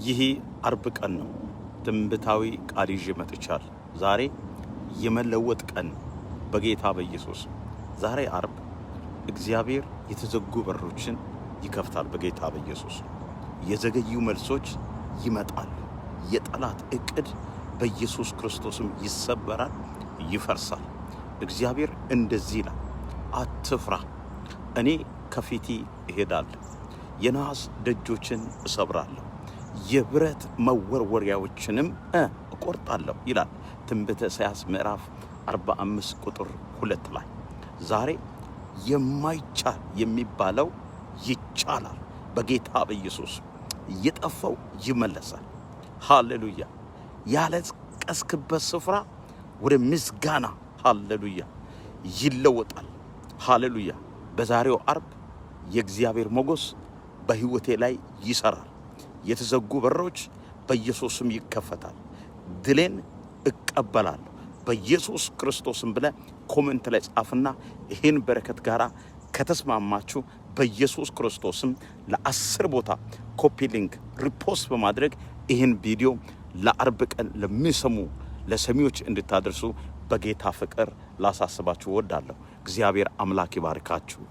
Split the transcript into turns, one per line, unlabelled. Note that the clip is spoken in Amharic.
ይህ አርብ ቀን ነው። ትንቢታዊ ቃል ይዤ መጥቻለሁ። ዛሬ የመለወጥ ቀን በጌታ በኢየሱስ። ዛሬ አርብ እግዚአብሔር የተዘጉ በሮችን ይከፍታል በጌታ በኢየሱስ። የዘገዩ መልሶች ይመጣሉ። የጠላት እቅድ በኢየሱስ ክርስቶስም ይሰበራል፣ ይፈርሳል። እግዚአብሔር እንደዚህ ይላል፣ አትፍራ፣ እኔ ከፊቴ እሄዳለሁ፣ የነሐስ ደጆችን እሰብራለሁ፣ የብረት መወርወሪያዎችንም እቆርጣለሁ ይላል ትንቢተ ኢሳይያስ ምዕራፍ 45 ቁጥር 2 ላይ። ዛሬ የማይቻል የሚባለው ይቻላል በጌታ በኢየሱስ። የጠፋው ይመለሳል። ሃሌሉያ። ያለቀስክበት ስፍራ ወደ ምስጋና ሃሌሉያ ይለወጣል። ሃሌሉያ። በዛሬው አርብ የእግዚአብሔር ሞገስ በሕይወቴ ላይ ይሰራል። የተዘጉ በሮች በኢየሱስም ይከፈታል። ድሌን እቀበላለሁ በኢየሱስ ክርስቶስም ብለ ኮሜንት ላይ ጻፍና ይህን በረከት ጋራ ከተስማማችሁ በኢየሱስ ክርስቶስም ለ10 ቦታ ኮፒ ሊንክ ሪፖስት በማድረግ ይህን ቪዲዮ ለአርብ ቀን ለሚሰሙ ለሰሚዎች እንድታደርሱ በጌታ ፍቅር ላሳስባችሁ እወዳለሁ። እግዚአብሔር አምላክ ይባርካችሁ።